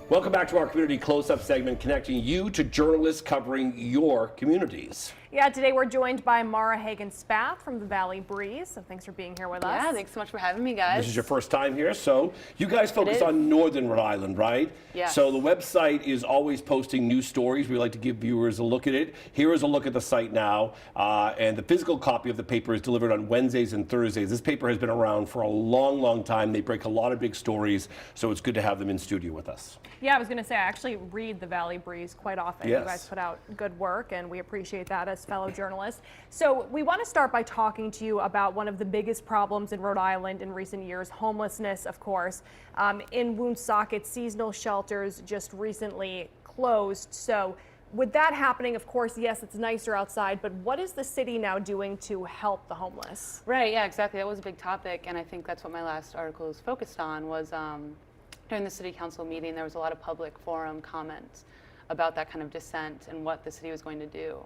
Welcome back to our community close-up segment, connecting you to journalists covering your communities. Yeah, today we're joined by Mara Hagen-Spath from the Valley Breeze. So thanks for being here with us. Yeah, thanks so much for having me, guys. This is your first time here, so you guys focus on northern Rhode Island, right? Yeah. So the website is always posting new stories. We like to give viewers a look at it. Here is a look at the site now, and the physical copy of the paper is delivered on Wednesdays and Thursdays. This paper has been around for a long, long time. They break a lot of big stories, so it's good to have them in studio with us. Yeah, I was going to say, I actually read the Valley Breeze quite often. Yes. You guys put out good work, and we appreciate that as fellow journalists. So we want to start by talking to you about one of the biggest problems in Rhode Island in recent years, homelessness, of course. In Woonsocket, seasonal shelters just recently closed. So with that happening, of course, yes, it's nicer outside, but what is the city now doing to help the homeless? Right, yeah, exactly. That was a big topic, and I think that's what my last article was focused on, was during the city council meeting, there was a lot of public forum comments about that kind of dissent and what the city was going to do.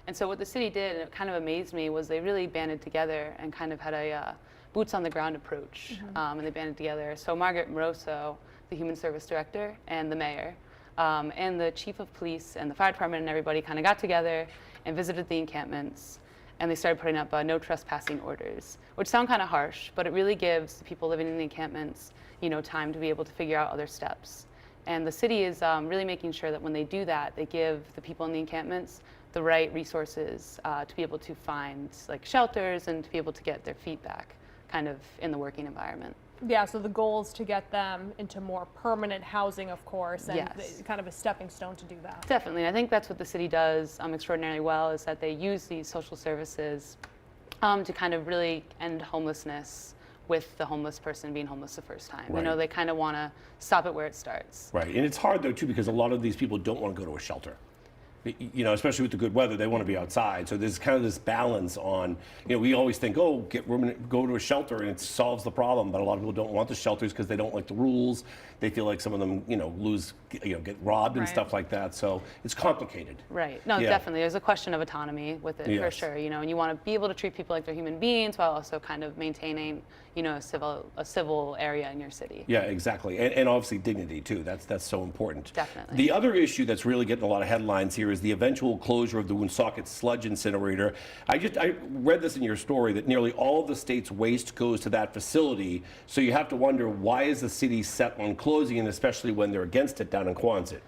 And so what the city did, and it kind of amazed me, was they really banded together and kind of had a boots on the ground approach, and they banded together. So Margaret Moroso, the human service director, and the mayor, and the chief of police and the fire department and everybody kind of got together and visited the encampments, and they started putting up no trespassing orders, which sound kind of harsh, but it really gives the people living in the encampments, you know, time to be able to figure out other steps. And the city is really making sure that when they do that, they give the people in the encampments the right resources to be able to find like shelters and to be able to get their feet back kind of in the working environment. Yeah, so the goal is to get them into more permanent housing, of course, and Yes. kind of a stepping stone to do that. Definitely. I think that's what the city does extraordinarily well, is that they use these social services to kind of really end homelessness with the homeless person being homeless the first time. Right. You know, they kind of want to stop it where it starts. Right, and it's hard though too, because a lot of these people don't want to go to a shelter. You know, especially with the good weather, they want to be outside. So there's kind of this balance on, you know, we always think, oh, go to a shelter and it solves the problem. But a lot of people don't want the shelters because they don't like the rules. They feel like some of them, you know, get robbed and Right. stuff like that. So it's complicated. Right. No, Yeah. Definitely. There's a question of autonomy with it, for Yes. sure. You know, and you want to be able to treat people like they're human beings while also kind of maintaining, you know, a civil area in your city. Yeah, exactly. And obviously dignity too. That's so important. Definitely. The other issue that's really getting a lot of headlines here is the eventual closure of the Woonsocket sludge incinerator. I read this in your story that nearly all of the state's waste goes to that facility. So you have to wonder, why is the city set on closing, and especially when they're against it down in Quonset?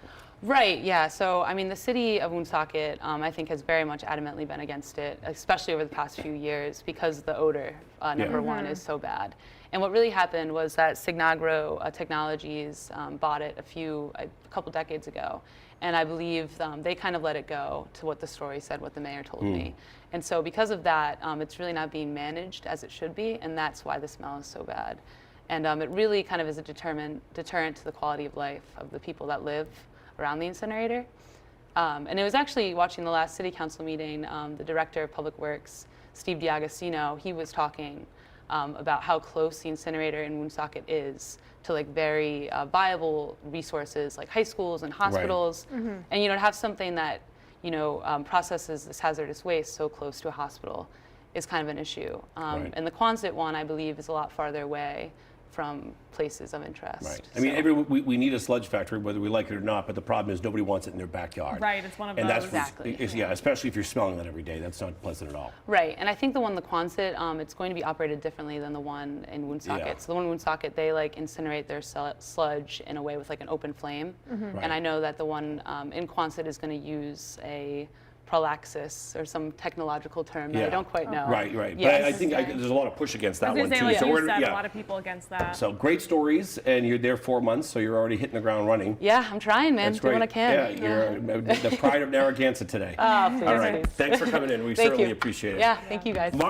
Right, yeah. So, I mean, the city of Woonsocket, I think, has very much adamantly been against it, especially over the past few years, because the odor, number one, is so bad. And what really happened was that Signagro Technologies bought it a couple decades ago. And I believe they kind of let it go, to what the story said, what the mayor told me. And so because of that, it's really not being managed as it should be, and that's why the smell is so bad. And it really kind of is a deterrent to the quality of life of the people that live around the incinerator. And it was actually watching the last city council meeting, the director of public works, Steve D'Agostino, he was talking about how close the incinerator in Woonsocket is to like very viable resources like high schools and hospitals. Right. And, you know, to have something that, you know, processes this hazardous waste so close to a hospital is kind of an issue. Right. And the Quonset one, I believe, is a lot farther away from places of interest. Right. I mean, we need a sludge factory, whether we like it or not, but the problem is nobody wants it in their backyard. Right, it's one of and those. Exactly. Yeah, especially if you're smelling that every day. That's not pleasant at all. Right, and I think the Quonset, it's going to be operated differently than the one in Woonsocket. Yeah. So the one in Woonsocket, they like incinerate their sludge in a way with like an open flame. Right. And I know that the one in Quonset is going to use a prolaxis, or some technological term that I don't quite know. Right, right. Yes. But I think there's a lot of push against that one too. Like So you we're said, a lot of people against that. So great stories, and you're there 4 months, so you're already hitting the ground running. Yeah, I'm trying, man. That's Doing great. what I can. Yeah, you're the pride of Narragansett today. Oh, please, All right, please. thanks for coming in. We Thank certainly you. appreciate it. Yeah, thank you guys.